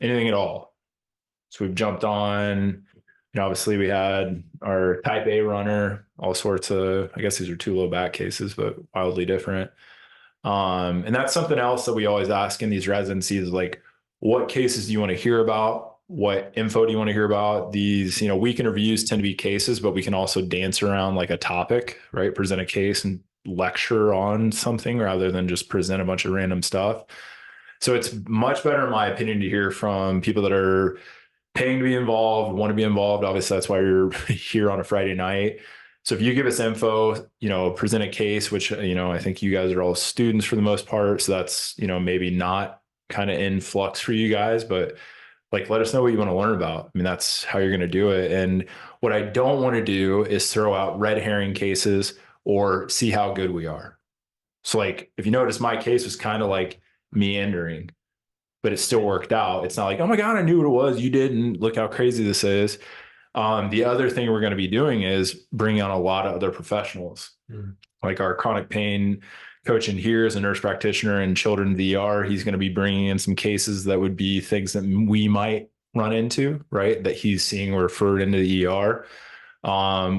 anything at all. So we've jumped on, obviously we had our type A runner, all sorts of, I guess these are two low back cases, but wildly different. And that's something else that we always ask in these residencies, like, what cases do you want to hear about? What info do you want to hear about? These, week interviews tend to be cases, but we can also dance around like a topic, right? Present a case and lecture on something rather than just present a bunch of random stuff. So it's much better, in my opinion, to hear from people that are paying to be involved, want to be involved. Obviously, that's why you're here on a Friday night. So if you give us info, present a case, which, I think you guys are all students for the most part. So that's, maybe not kind of in flux for you guys, but like, let us know what you want to learn about. I mean, that's how you're going to do it. And what I don't want to do is throw out red herring cases or see how good we are. So like, if you notice, my case was kind of like meandering, but it still worked out. It's not like, oh my God, I knew what it was. You didn't. Look how crazy this is. The other thing we're going to be doing is bringing on a lot of other professionals, like our chronic pain coach in here is a nurse practitioner in children VR. He's going to be bringing in some cases that would be things that we might run into, right? That he's seeing referred into the ER.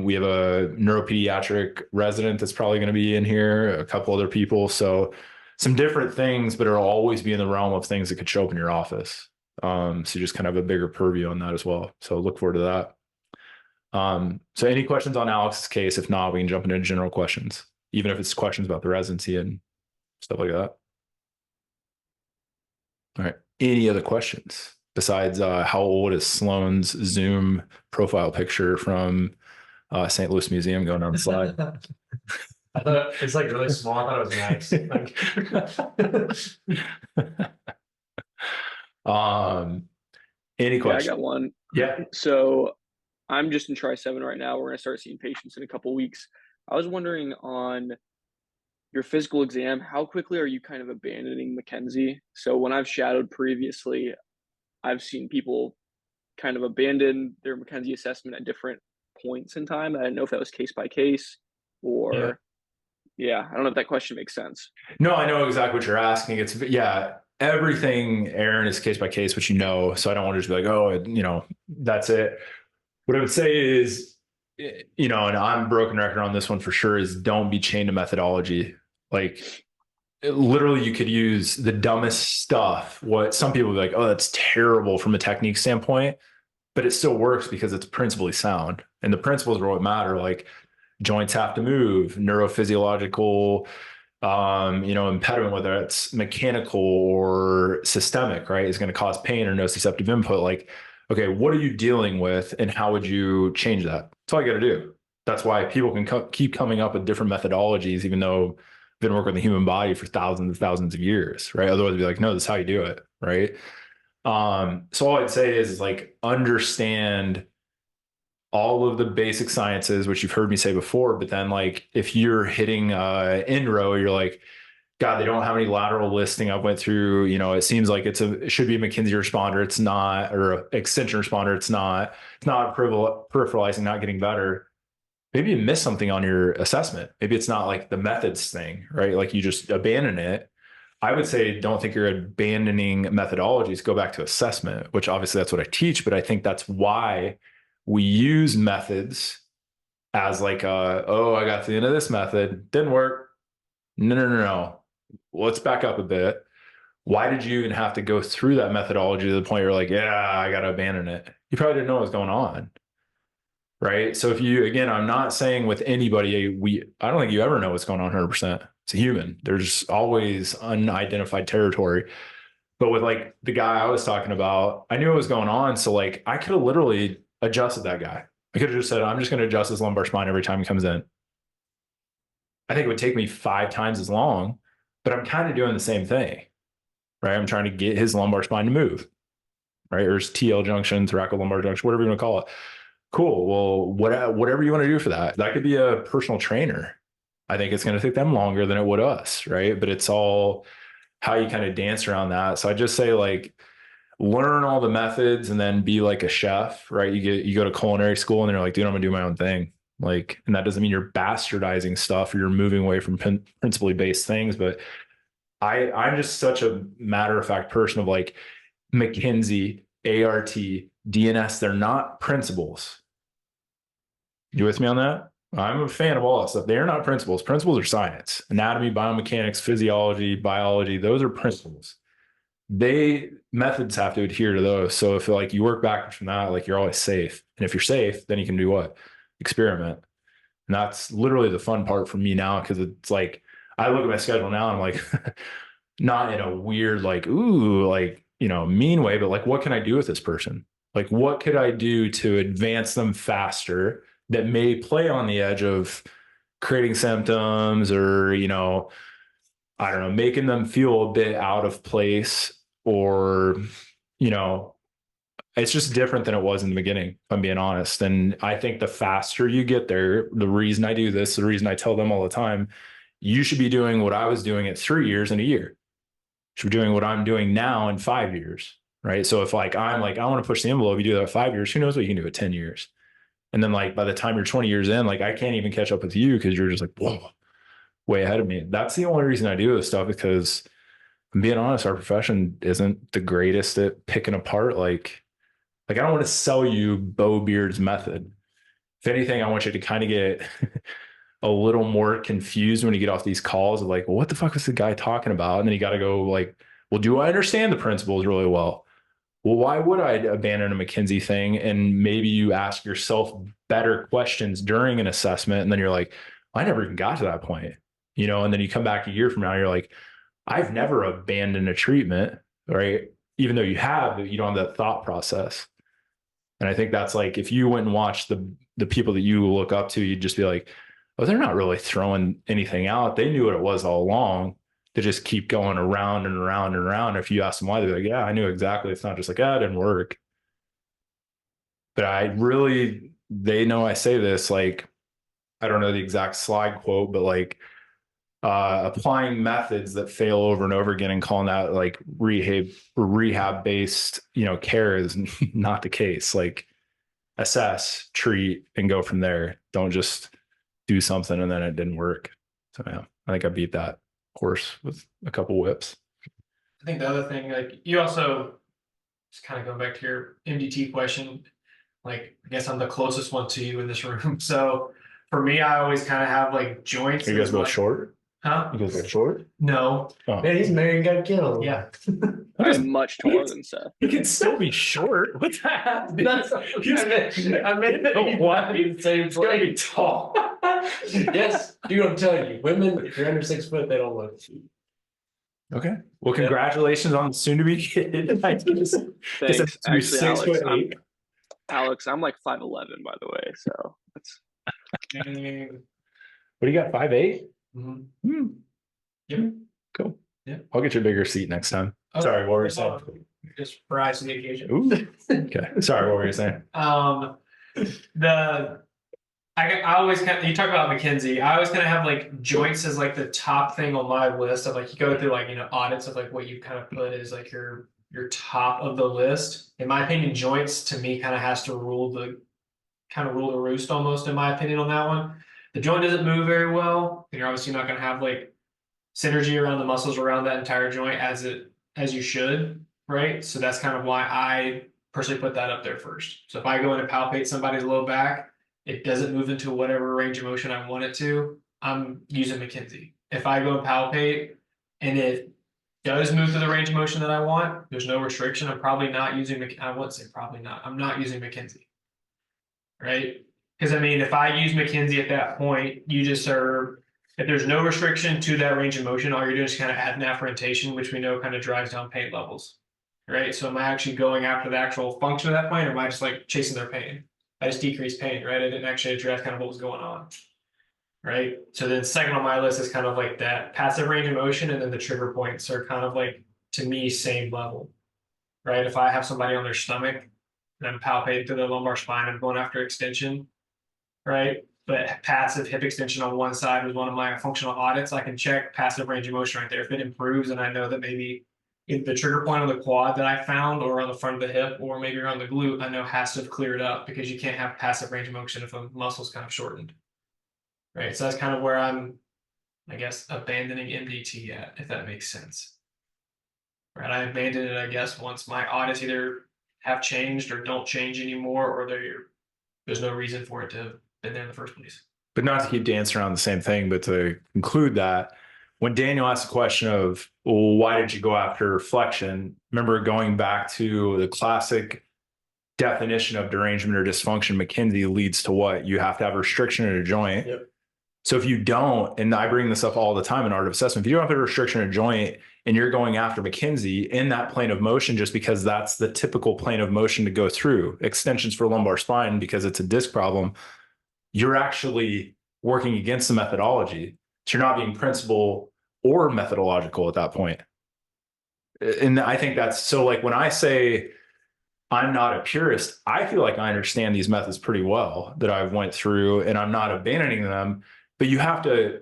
We have a neuropediatric resident that's probably going to be in here, a couple other people. So some different things, but it'll always be in the realm of things that could show up in your office. So just kind of have a bigger purview on that as well. So look forward to that. So any questions on Alex's case? If not, we can jump into general questions, even if it's questions about the residency and stuff like that. All right. Any other questions besides how old is Sloan's Zoom profile picture from St. Louis Museum going on the slide? I thought it's like really small. I thought it was nice. Any questions? Yeah, I got one. Yeah. So I'm just in Tri-7 right now. We're going to start seeing patients in a couple weeks. I was wondering, on your physical exam, how quickly are you kind of abandoning Mackenzie? So when I've shadowed previously, I've seen people kind of abandon their Mackenzie assessment at different points in time. I didn't know if that was case by case or I don't know if that question makes sense. No, I know exactly what you're asking. It's everything, Aaron, is case by case, which so I don't want to just be like, oh, that's it. What I would say is, and I'm broken record on this one for sure, is don't be chained to methodology. Like literally you could use the dumbest stuff. What some people be like, oh, that's terrible from a technique standpoint, but it still works because it's principally sound. And the principles are what matter. Like joints have to move, neurophysiological, impediment, whether it's mechanical or systemic, right, is going to cause pain or nociceptive input. Like, okay, what are you dealing with and how would you change that? That's all you got to do. That's why people can keep coming up with different methodologies, even though I've been working with the human body for thousands and thousands of years, right? Otherwise, it'd be like, no, this is how you do it, right? So all I'd say is like, understand all of the basic sciences, which you've heard me say before, but then like, if you're hitting end row, you're like, God, they don't have any lateral listing. I went through, it seems like it should be a McKinsey responder. It's not, or an extension responder. It's not peripheralizing, not getting better. Maybe you missed something on your assessment. Maybe it's not like the methods thing, right? Like you just abandon it. I would say, don't think you're abandoning methodologies. Go back to assessment, which obviously that's what I teach, but I think that's why we use methods as like, I got to the end of this method, didn't work. No. Let's back up a bit. Why did you even have to go through that methodology to the point you're like, I got to abandon it? You probably didn't know what was going on. Right. So if you, again, I'm not saying with anybody, I don't think you ever know what's going on 100%. It's a human. There's always unidentified territory. But with like the guy I was talking about, I knew what was going on. So like, I could have literally adjusted that guy. I could have just said, I'm just going to adjust his lumbar spine every time he comes in. I think it would take me 5 times as long, but I'm kind of doing the same thing, right? I'm trying to get his lumbar spine to move, right? Or his TL junction, thoracolumbar junction, whatever you want to call it. Cool. Well, whatever you want to do for that, that could be a personal trainer. I think it's going to take them longer than it would us, right? But it's all how you kind of dance around that. So I just say like, learn all the methods and then be like a chef, right? You go to culinary school and they're like, dude, I'm gonna do my own thing. Like, and that doesn't mean you're bastardizing stuff or you're moving away from principally based things. But I'm just such a matter of fact person of like, McKinsey, ART, DNS, they're not principles. You with me on that? I'm a fan of all that stuff. They're not principles. Principles are science, anatomy, biomechanics, physiology, biology. Those are principles. Methods have to adhere to those. So if like you work backwards from that, like you're always safe. And if you're safe, then you can do what? Experiment. And that's literally the fun part for me now, because it's like I look at my schedule now and I'm like, not in a weird, like, ooh, like, mean way, but like, what can I do with this person? Like, what could I do to advance them faster that may play on the edge of creating symptoms or, I don't know, making them feel a bit out of place, or, you know, it's just different than it was in the beginning, if I'm being honest. And I think the faster you get there, the reason I do this, the reason I tell them all the time, you should be doing what I was doing at 3 years in a year. You should be doing what I'm doing now in 5 years. Right. So if like, I'm like, I want to push the envelope, you do that at 5 years, who knows what you can do at 10 years. And then like, by the time you're 20 years in, like, I can't even catch up with you because you're just like, whoa, way ahead of me. That's the only reason I do this stuff, because I'm being honest, our profession isn't the greatest at picking apart. I don't want to sell you Beau Beard's method. If anything, I want you to kind of get a little more confused when you get off these calls of like, well, what the fuck was the guy talking about? And then you got to go like, well, do I understand the principles really well? Well, why would I abandon a McKinsey thing? And maybe you ask yourself better questions during an assessment. And then you're like, I never even got to that point, and then you come back a year from now, you're like, I've never abandoned a treatment, right? Even though you have, you don't have that thought process. And I think that's like, if you went and watched the people that you look up to, you'd just be like, oh, they're not really throwing anything out. They knew what it was all along. They just keep going around and around and around. If you ask them why, they're like, yeah, I knew exactly. It's not just like, it didn't work. But they know I say this, like, I don't know the exact slide quote, but like, applying methods that fail over and over again and calling that like rehab based, care is not the case. Like, assess, treat, and go from there. Don't just do something and then it didn't work. So yeah, I think I beat that horse with a couple whips. I think the other thing, like you also just kind of going back to your MDT question, like I guess I'm the closest one to you in this room. So for me, I always kind of have like joints. Are you guys both like, short? huh? You guys both short? No. Oh. Man, he's married and got killed. Yeah. I am much taller than Seth. You can still be short. What's that? That's I meant that Oh, what? be the same It's gotta be place. tall. Yes, dude, I'm telling you, women, if you're under 6 foot, they don't look. Okay. Well, congratulations on the soon-to-be kid. Thanks. Actually, 6'8". Alex, I'm like 5'11", by the way. So that's What do you got? 5'8"? Mm-hmm. Yep. Cool. Yeah. I'll get you a bigger seat next time. Oh, Sorry, what were you saying? Just rise to the occasion. Ooh. Okay. Sorry, what were you saying? I always kind of, you talk about McKinsey. I always kind of have like joints as like the top thing on my list of like, you go through like, audits of like what you kind of put as like your top of the list. In my opinion, joints to me kind of has to rule the roost almost, in my opinion, on that one. The joint doesn't move very well, and you're obviously not going to have like synergy around the muscles around that entire joint as you should, right? So that's kind of why I personally put that up there first. So if I go in and palpate somebody's low back, it doesn't move into whatever range of motion I want it to, I'm using McKinsey. If I go and palpate and it does move to the range of motion that I want, there's no restriction, I'm probably not using, I wouldn't say probably not, I'm not using McKinsey, right? Because I mean, if I use McKinsey at that point, you just are, if there's no restriction to that range of motion, all you're doing is kind of add an afferentation, which we know kind of drives down pain levels, right? So am I actually going after the actual function of that pain, or am I just like chasing their pain? I just decreased pain, right? I didn't actually address kind of what was going on, right? So then second on my list is kind of like that passive range of motion, and then the trigger points are kind of like, to me, same level, right? If I have somebody on their stomach and I'm palpating through their lumbar spine, I'm going after extension, right? But passive hip extension on one side was one of my functional audits. I can check passive range of motion right there. If it improves, and I know that maybe if the trigger point on the quad that I found, or on the front of the hip, or maybe around the glute, I know has to have cleared up, because you can't have passive range of motion if a muscle's kind of shortened, right? So that's kind of where I'm, I guess, abandoning MDT at, if that makes sense, Right. I abandoned it, I guess, once my audits either have changed or don't change anymore, or there's no reason for it to have been there in the first place. But not to keep dancing around the same thing, but to conclude that, when Daniel asked the question of, well, why did you go after reflection? Remember going back to the classic definition of derangement or dysfunction, McKinsey leads to what? You have to have restriction in a joint. Yep. So if you don't, and I bring this up all the time in art of assessment, if you don't have a restriction in a joint and you're going after McKinsey in that plane of motion, just because that's the typical plane of motion to go through, extensions for lumbar spine because it's a disc problem, you're actually working against the methodology. So you're not being principle or methodological at that point. And I think that's so, like when I say I'm not a purist, I feel like I understand these methods pretty well that I've went through and I'm not abandoning them, but you have to,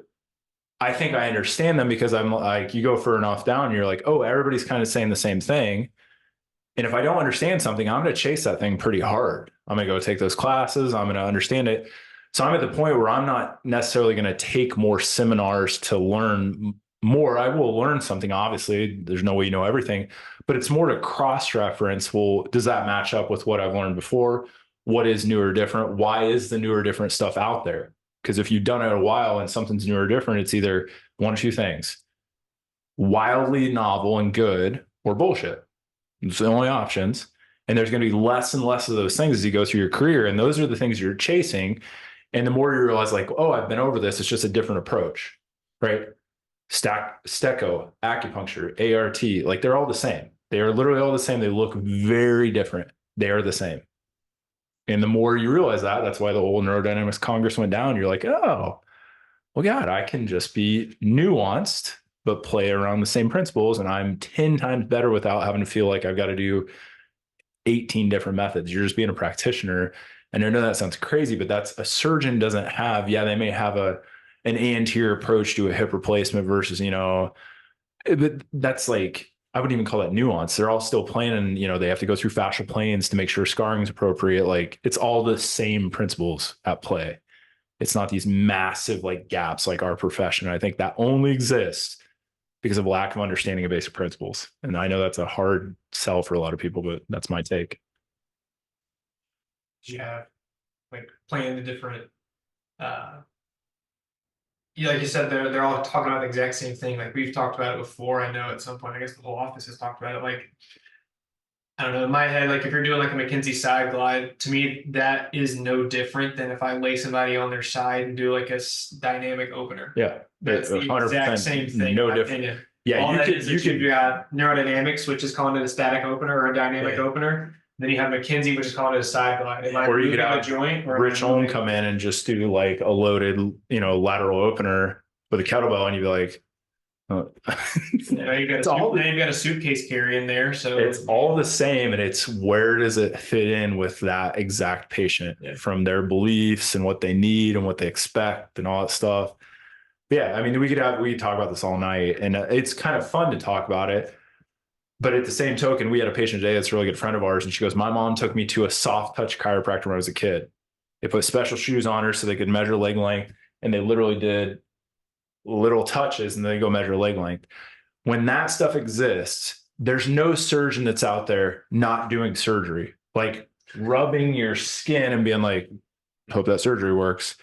I think I understand them because I'm like, you go for an off down, you're like, oh, everybody's kind of saying the same thing. And if I don't understand something, I'm going to chase that thing pretty hard. I'm going to go take those classes. I'm going to understand it. So I'm at the point where I'm not necessarily going to take more seminars to learn more. I will learn something, obviously. There's no way you know everything, but it's more to cross-reference. Well, does that match up with what I've learned before? What is new or different? Why is the new or different stuff out there? Because if you've done it a while and something's new or different, it's either one or two things: wildly novel and good, or bullshit. It's the only options. And there's going to be less and less of those things as you go through your career. And those are the things you're chasing. And the more you realize, like, oh, I've been over this, it's just a different approach, right? Stecco, acupuncture, ART, like they're all the same. They are literally all the same. They look very different. They are the same. And the more you realize that, that's why the old Neurodynamics Congress went down. You're like, oh, well, God, I can just be nuanced, but play around the same principles. And I'm 10 times better without having to feel like I've got to do 18 different methods. You're just being a practitioner. And I know that sounds crazy, but that's a surgeon doesn't have, yeah, they may have an anterior approach to a hip replacement versus, but that's like, I wouldn't even call that nuance. They're all still planning, they have to go through fascial planes to make sure scarring is appropriate. Like it's all the same principles at play. It's not these massive like gaps like our profession. I think that only exists because of lack of understanding of basic principles. And I know that's a hard sell for a lot of people, but that's my take. You have like playing the different like you said, they're all talking about the exact same thing. Like we've talked about it before. I know at some point, I guess the whole office has talked about it. Like, I don't know, in my head, like if you're doing like a McKinsey side glide, to me, that is no different than if I lay somebody on their side and do like a dynamic opener. Yeah. That's the exact same thing. No different. Yeah. All you got neurodynamics, which is calling it a static opener or a dynamic opener. Then you have McKinsey, which is called a side glide. Or you could have a joint, or Rich Holm come in and just do like a loaded, lateral opener with a kettlebell, and you'd be like, oh. you've got a suitcase carry in there. So it's all the same. And it's where does it fit in with that exact patient from their beliefs and what they need and what they expect and all that stuff. But yeah. I mean, we talk about this all night, and it's kind of fun to talk about it. But at the same token, we had a patient today that's a really good friend of ours. And she goes, my mom took me to a soft touch chiropractor when I was a kid. They put special shoes on her so they could measure leg length. And they literally did little touches and then they go measure leg length. When that stuff exists, there's no surgeon that's out there not doing surgery, like rubbing your skin and being like, hope that surgery works.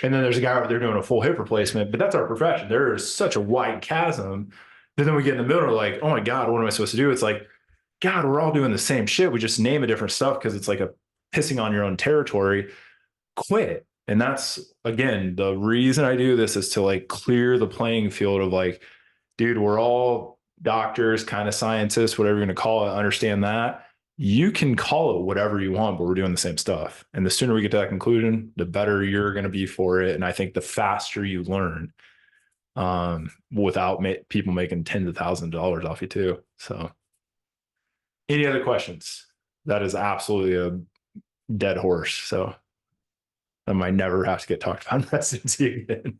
And then there's a guy over there doing a full hip replacement, but that's our profession. There is such a wide chasm. But then we get in the middle, we're like, oh my God, what am I supposed to do? It's like, God, we're all doing the same shit. We just name it different stuff because it's like a pissing on your own territory. Quit. And that's, again, the reason I do this is to like clear the playing field of like, dude, we're all doctors, kind of scientists, whatever you're going to call it. Understand that. You can call it whatever you want, but we're doing the same stuff. And the sooner we get to that conclusion, the better you're going to be for it. And I think the faster you learn, without people making tens of thousands of dollars off you too. So any other questions? That is absolutely a dead horse. So I might never have to get talked about in residency again.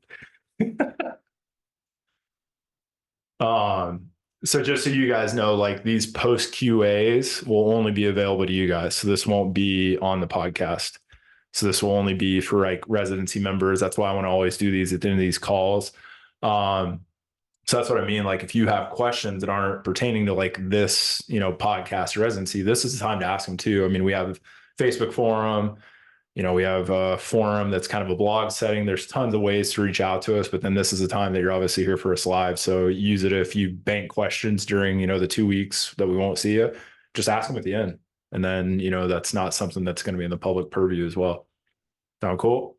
So just so you guys know, like these post QAs will only be available to you guys. So this won't be on the podcast. So this will only be for like residency members. That's why I want to always do these at the end of these calls. So that's what I mean. Like if you have questions that aren't pertaining to like this, podcast or residency, this is the time to ask them too. I mean, we have Facebook forum, we have a forum that's kind of a blog setting. There's tons of ways to reach out to us, but then this is the time that you're obviously here for us live. So use it if you bank questions during, the 2 weeks that we won't see you, just ask them at the end. And then, that's not something that's going to be in the public purview as well. Sound cool?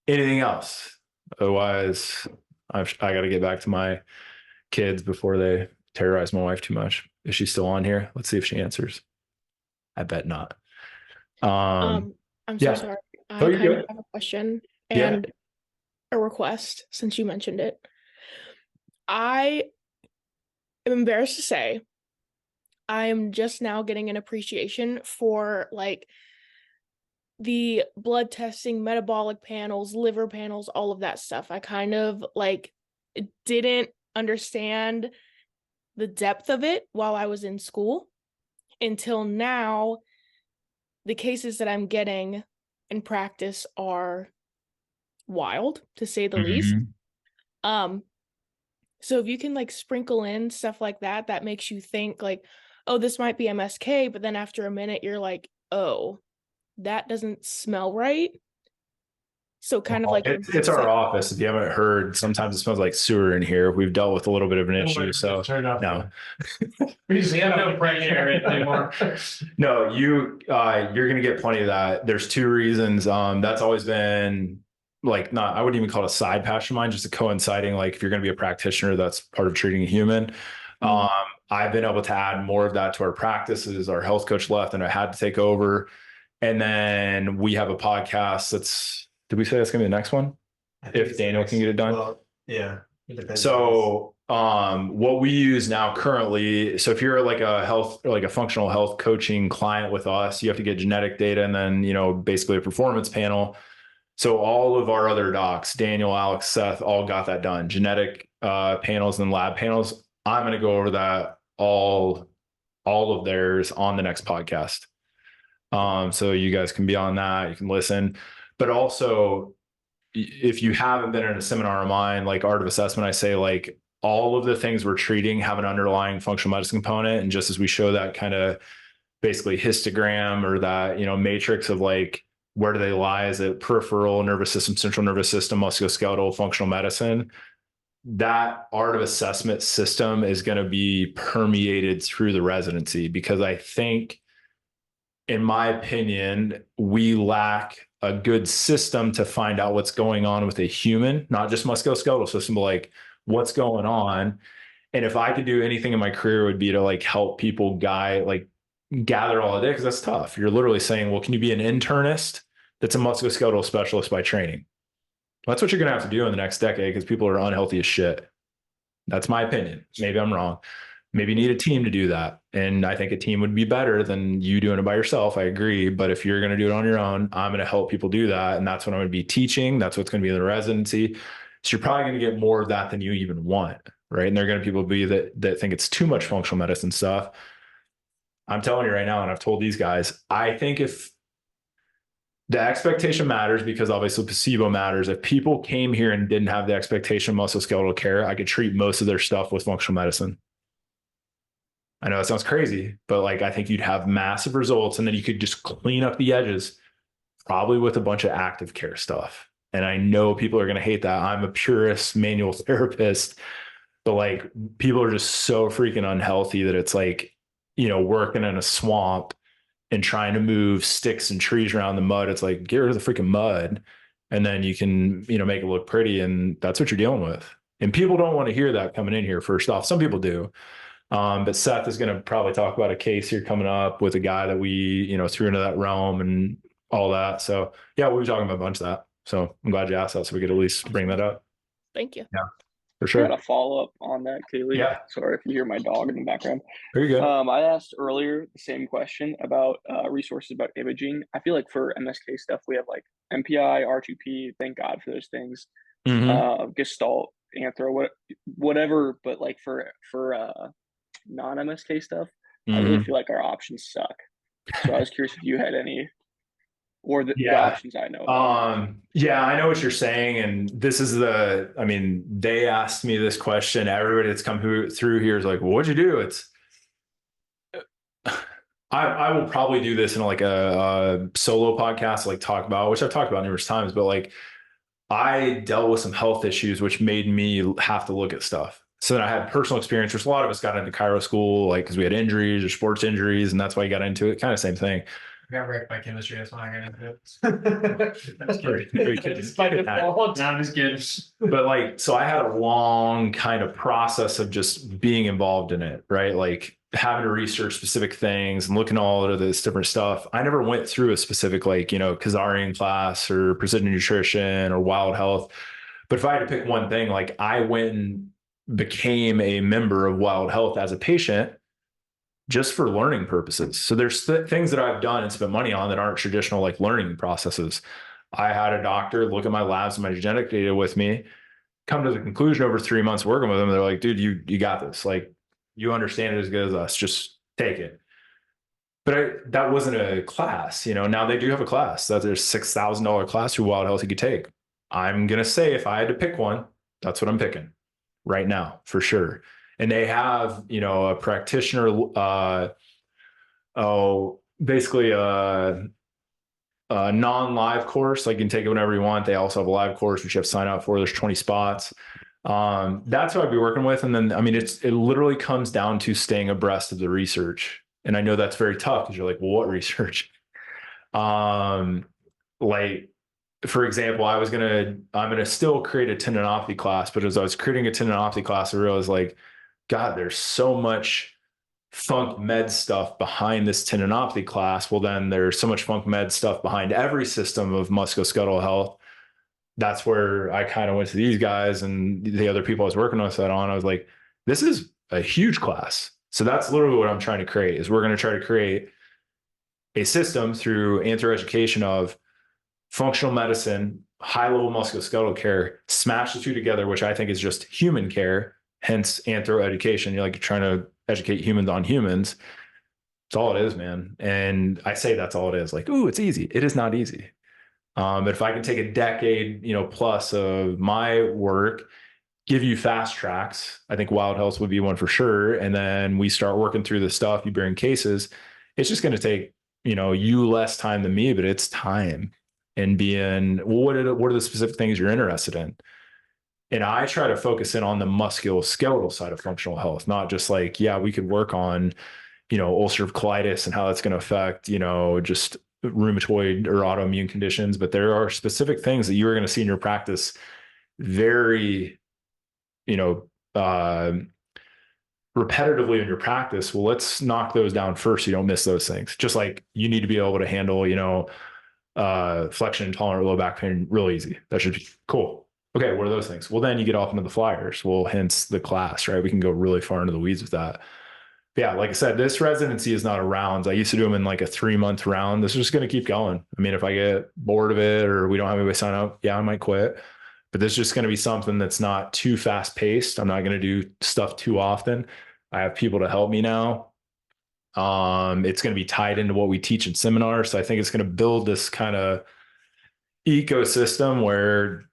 Anything else? Otherwise, I got to get back to my kids before they terrorize my wife too much. Is she still on here? Let's see if she answers. I bet not. I'm so yeah. sorry. Oh, I you're kind of good. have a question Yeah. and a request since you mentioned it. I am embarrassed to say I am just now getting an appreciation for like the blood testing, metabolic panels, liver panels, all of that stuff. I kind of like didn't understand the depth of it while I was in school until now. The cases that I'm getting in practice are wild, to say the least. So if you can like sprinkle in stuff like that, that makes you think like, oh, this might be MSK, but then after a minute, you're like, oh, that doesn't smell right. So kind of like It's our office. If you haven't heard, sometimes it smells like sewer in here. We've dealt with a little bit of an issue. So no, We have no pressure anymore. No, you're going to get plenty of that. There's two reasons. That's always been like not, I wouldn't even call it a side passion of mine, just a coinciding. Like if you're going to be a practitioner, that's part of treating a human. I've been able to add more of that to our practices. Our health coach left and I had to take over. And then we have a podcast did we say that's going to be the next one? If Daniel can get it done? Well, yeah. It depends. So what we use now currently, so if you're like a health or like a functional health coaching client with us, you have to get genetic data and then, basically a performance panel. So all of our other docs, Daniel, Alex, Seth, all got that done. Genetic panels and lab panels. I'm going to go over that all of theirs on the next podcast. So you guys can be on that, you can listen, but also if you haven't been in a seminar of mine, like Art of Assessment, I say like all of the things we're treating have an underlying functional medicine component. And just as we show that kind of basically histogram or that, matrix of like, where do they lie? Is it peripheral nervous system, central nervous system, musculoskeletal, functional medicine? That Art of Assessment system is going to be permeated through the residency because I think, in my opinion, we lack a good system to find out what's going on with a human, not just musculoskeletal system, but like what's going on. And if I could do anything in my career, it would be to like help people gather all of it, because that's tough. You're literally saying, well, can you be an internist that's a musculoskeletal specialist by training? Well, that's what you're going to have to do in the next decade because people are unhealthy as shit. That's my opinion. Maybe I'm wrong. Maybe you need a team to do that. And I think a team would be better than you doing it by yourself. I agree. But if you're going to do it on your own, I'm going to help people do that. And that's what I'm going to be teaching. That's what's going to be in the residency. So you're probably going to get more of that than you even want. Right. And there are going to be people that think it's too much functional medicine stuff. I'm telling you right now, and I've told these guys, I think if the expectation matters, because obviously placebo matters. If people came here and didn't have the expectation of musculoskeletal care, I could treat most of their stuff with functional medicine. I know it sounds crazy, but like I think you'd have massive results, and then you could just clean up the edges, probably with a bunch of active care stuff. And I know people are going to hate that. I'm a purist manual therapist, but like people are just so freaking unhealthy that it's like, working in a swamp and trying to move sticks and trees around the mud. It's like, get rid of the freaking mud, and then you can, make it look pretty. And that's what you're dealing with. And people don't want to hear that coming in here, first off. Some people do. But Seth is going to probably talk about a case here coming up with a guy that we, threw into that realm and all that. So yeah, we were talking about a bunch of that. So I'm glad you asked that, so we could at least bring that up. Thank you. Yeah, for I sure. got a follow up on that, Kaylee. Yeah. Sorry if you hear my dog in the background. Very good. I asked earlier the same question about resources about imaging. I feel like for MSK stuff, we have like MPI, R2P. Thank God for those things. Gestalt, Anthro, whatever. But like for non-MSK stuff, I really feel like our options suck. So I was curious if you had any or the Yeah. options I know about? Yeah, I know what you're saying. And this is I mean, they asked me this question. Everybody that's come through here is like, well, what'd you do? I will probably do this in like a solo podcast, like talk about, which I've talked about numerous times, but like I dealt with some health issues, which made me have to look at stuff. So then I had personal experience, which a lot of us got into chiro school, like, cause we had injuries or sports injuries, and that's why you got into it. Kind of same thing. I got wrecked by chemistry. That's why I got into it. I'm just Very kidding. good. It's by default. No, I'm just kidding. But like, so I had a long kind of process of just being involved in it, right? Like having to research specific things and looking at all of this different stuff. I never went through a specific, like, Kazarian class or precision nutrition or wild health. But if I had to pick one thing, like I went and became a member of wild health as a patient just for learning purposes. So there's things that I've done and spent money on that aren't traditional, like learning processes. I had a doctor look at my labs and my genetic data with me, come to the conclusion over 3 months working with them. They're like, dude, you got this. Like, you understand it as good as us. Just take it. But that wasn't a class. Now they do have a class. That's their $6,000 class through Wild Health you could take. I'm going to say if I had to pick one, that's what I'm picking right now for sure. And they have, a practitioner, basically a non-live course. Like you can take it whenever you want. They also have a live course, which you have to sign up for. There's 20 spots. That's what I'd be working with. And then, I mean, it literally comes down to staying abreast of the research. And I know that's very tough because you're like, well, what research? Like, for example, I'm going to still create a tendinopathy class, but as I was creating a tendinopathy class, I realized like, God, there's so much funk med stuff behind this tendinopathy class. Well, then there's so much funk med stuff behind every system of musculoskeletal health. That's where I kind of went to these guys and the other people I was working with that on. I was like, this is a huge class. So that's literally what I'm trying to create is we're going to try to create a system through anthro education of functional medicine, high level musculoskeletal care, smash the two together, which I think is just human care. Hence anthro education. You're trying to educate humans on humans. That's all it is, man. And I say that's all it is. Like, ooh, it's easy. It is not easy. But if I can take a decade, plus of my work, give you fast tracks, I think Wild Health would be one for sure. And then we start working through the stuff, you bring cases. It's just going to take, you less time than me, but it's time and being, well, what are the specific things you're interested in? And I try to focus in on the musculoskeletal side of functional health, not just like, yeah, we could work on, ulcerative colitis and how that's going to affect, just rheumatoid or autoimmune conditions. But there are specific things that you are going to see in your practice very, repetitively in your practice. Well, let's knock those down first so you don't miss those things. Just like you need to be able to handle, flexion intolerant low back pain real easy. That should be cool. Okay, what are those things? Well, then you get off into the flyers. Well, hence the class, right? We can go really far into the weeds with that. But yeah, like I said, this residency is not a rounds. I used to do them in like a 3-month round. This is just going to keep going. I mean, if I get bored of it or we don't have anybody sign up, yeah, I might quit. But this is just going to be something that's not too fast paced. I'm not going to do stuff too often. I have people to help me now. It's going to be tied into what we teach in seminars. So I think it's going to build this kind of ecosystem where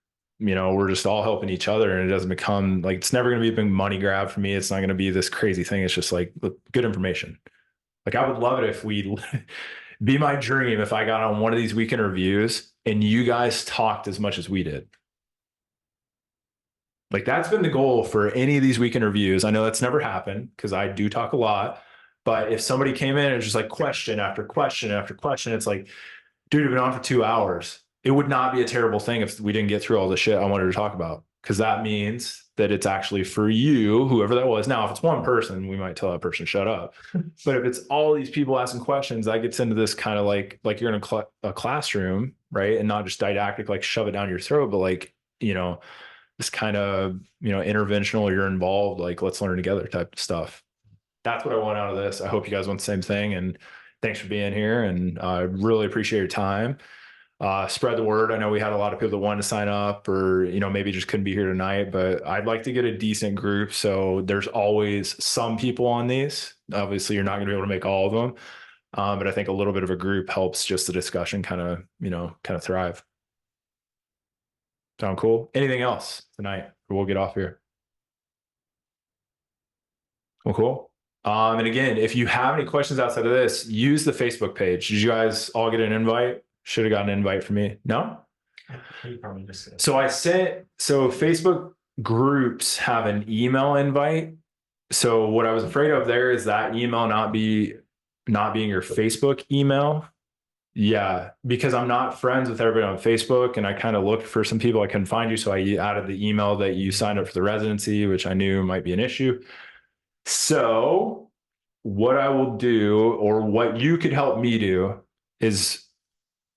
we're just all helping each other and it doesn't become like, it's never going to be a big money grab for me. It's not going to be this crazy thing. It's just like good information. Like I would love it if be my dream if I got on one of these weekend reviews and you guys talked as much as we did. Like that's been the goal for any of these weekend reviews. I know that's never happened because I do talk a lot, but if somebody came in and it's just like question after question after question, it's like, dude, we've been on for 2 hours. It would not be a terrible thing if we didn't get through all the shit I wanted to talk about, because that means that it's actually for you, whoever that was. Now, if it's one person, we might tell that person, shut up. But if it's all these people asking questions, that gets into this kind of like you're in a classroom, right? And not just didactic, like shove it down your throat, but like, this kind of, interventional, you're involved, like let's learn together type of stuff. That's what I want out of this. I hope you guys want the same thing. And thanks for being here. And I really appreciate your time. Spread the word. I know we had a lot of people that wanted to sign up or, maybe just couldn't be here tonight, but I'd like to get a decent group. So there's always some people on these. Obviously you're not going to be able to make all of them, But I think a little bit of a group helps just the discussion kind of thrive. Sound cool? Anything else tonight? Or we'll get off here. Well, cool. And again, if you have any questions outside of this, use the Facebook page. Did you guys all get an invite? Should have gotten an invite from me. No? You probably just said. So Facebook groups have an email invite. So what I was afraid of there is that email not being your Facebook email. Yeah, because I'm not friends with everybody on Facebook, and I kind of looked for some people I couldn't find you. So I added the email that you signed up for the residency, which I knew might be an issue. So what I will do, or what you could help me do, is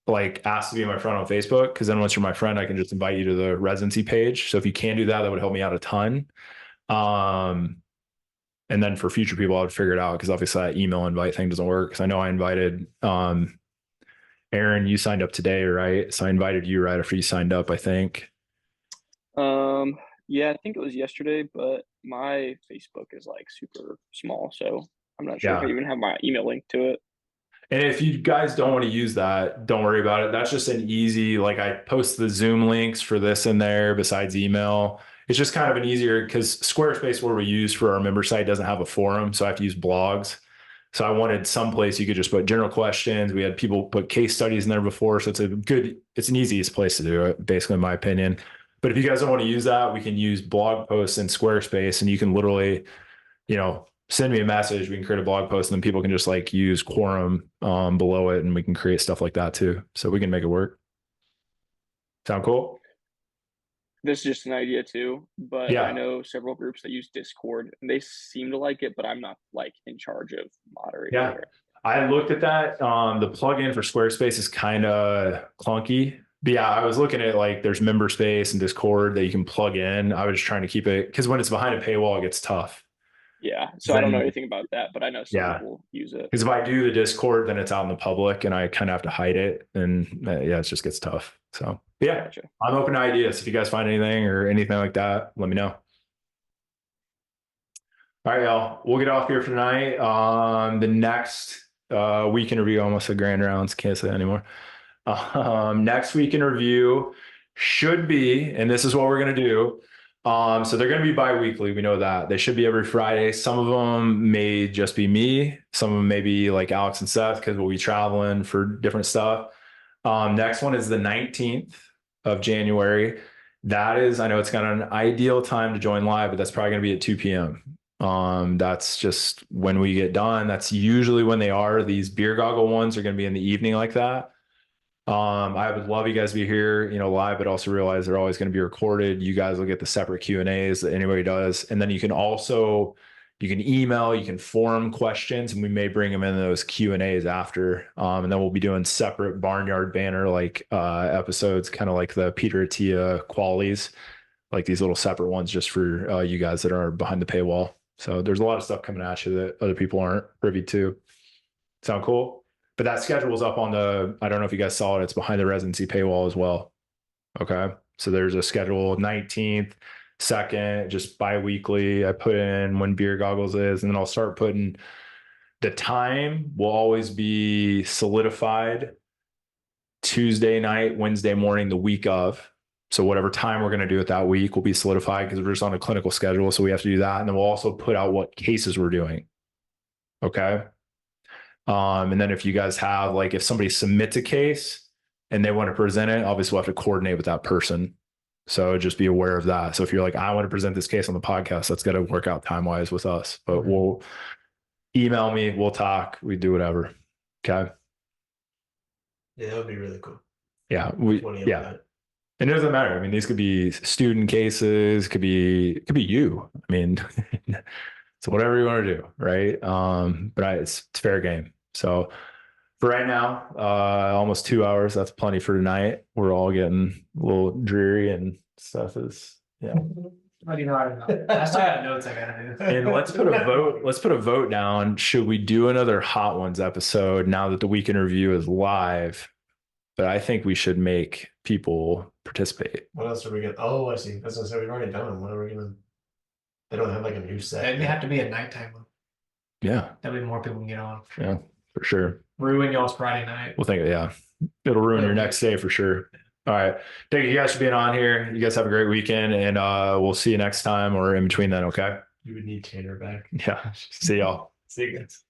like ask to be my friend on Facebook. Because then once you're my friend, I can just invite you to the residency page. So if you can do that, that would help me out a ton. And then for future people, I would figure it out, because obviously that email invite thing doesn't work. Because I know I invited Aaron, you signed up today, right? So I invited you right after you signed up, I think. Yeah, I think it was yesterday, but my Facebook is like super small, so I'm not sure if I even have my email link to it. And if you guys don't want to use that, don't worry about it. That's just an easy, like I post the Zoom links for this in there besides email. It's just kind of an easier, because Squarespace, where we use for our member site, doesn't have a forum. So I have to use blogs. So I wanted some place you could just put general questions. We had people put case studies in there before. So it's an easiest place to do it, basically, in my opinion. But if you guys don't want to use that, we can use blog posts in Squarespace, and you can literally, send me a message. We can create a blog post, and then people can just like use quorum below it, and we can create stuff like that too. So we can make it work. Sound cool? This is just an idea too, but Yeah. I know several groups that use Discord, and they seem to like it, but I'm not like in charge of moderating. Yeah. I looked at that. The plugin for Squarespace is kind of clunky. But yeah, I was looking at like there's member space and Discord that you can plug in. I was just trying to keep it, because when it's behind a paywall, it gets tough. Yeah. So I don't know anything about that, but I know some people use it. Because if I do the Discord, then it's out in the public, and I kind of have to hide it. And it just gets tough. So yeah, Gotcha. I'm open to ideas. If you guys find anything or anything like that, let me know. All right, y'all. We'll get off here for tonight. The next week in review, almost a grand rounds. Can't say that anymore. Next week in review should be, and this is what we're going to do. So they're going to be bi-weekly. We know that they should be every Friday. Some of them may just be me. Some of them may be like Alex and Seth, because we'll be traveling for different stuff. Next one is the 19th of January. That is, I know it's got an ideal time to join live, but that's probably going to be at 2 p.m. That's just when we get done. That's usually when they are. These beer goggle ones are going to be in the evening like that. I would love you guys to be here, live, but also realize they're always going to be recorded. You guys will get the separate Q&As that anybody does. And then you can email, you can forum questions, and we may bring them in those Q&As after. And then we'll be doing separate Barnyard Banner, episodes, kind of like the Peter Attia qualities, like these little separate ones just for you guys that are behind the paywall. So there's a lot of stuff coming at you that other people aren't privy to. Sound cool? But that schedule is up on I don't know if you guys saw it, it's behind the residency paywall as well. Okay. So there's a schedule 19th, 2nd, just bi-weekly. I put in when beer goggles is, and then I'll start putting the time will always be solidified Tuesday night, Wednesday morning, the week of. So whatever time we're going to do it that week will be solidified, because we're just on a clinical schedule. So we have to do that. And then we'll also put out what cases we're doing. Okay. And then if you guys have, if somebody submits a case and they want to present it, obviously we'll have to coordinate with that person. So just be aware of that. So if you're like, I want to present this case on the podcast, that's got to work out time-wise with us. But we'll email me, we'll talk, we do whatever. Okay. Yeah, that would be really cool. Yeah. And it doesn't matter. I mean, these could be student cases, could be you. I mean, so whatever you want to do, right? But it's fair game. So for right now, almost 2 hours. That's plenty for tonight. We're all getting a little dreary, and stuff is, yeah. How do you know I don't know? I still got notes I gotta do. And let's put a vote. Let's put a vote down. Should we do another Hot Ones episode now that the week in review is live? But I think we should make people participate. What else are we gonna? Oh, I see. That's what I said. We've already done them. What are we gonna? They don't have like a new set. It'd have to be a nighttime one. Yeah. That way more people can get on. Yeah. For sure. Ruin y'all's Friday night. We'll think, yeah, it'll ruin your next day for sure. All right. Thank you guys for being on here. You guys have a great weekend, and we'll see you next time or in between then. Okay. You would need Tanner back. Yeah. See y'all. See you guys.